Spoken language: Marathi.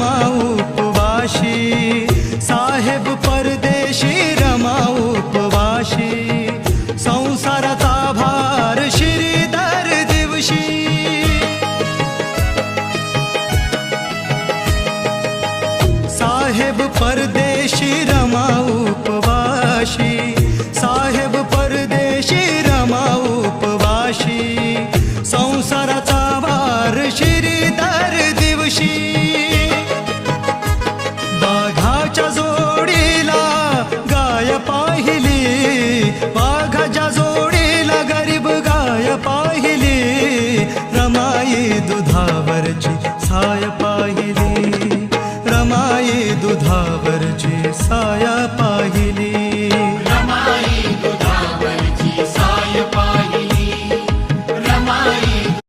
रमा उपवाशी, साहेब परदेशी रमा उपवाशी, संसाराचा भार श्रीधर दिवशी. साहेब परदेशी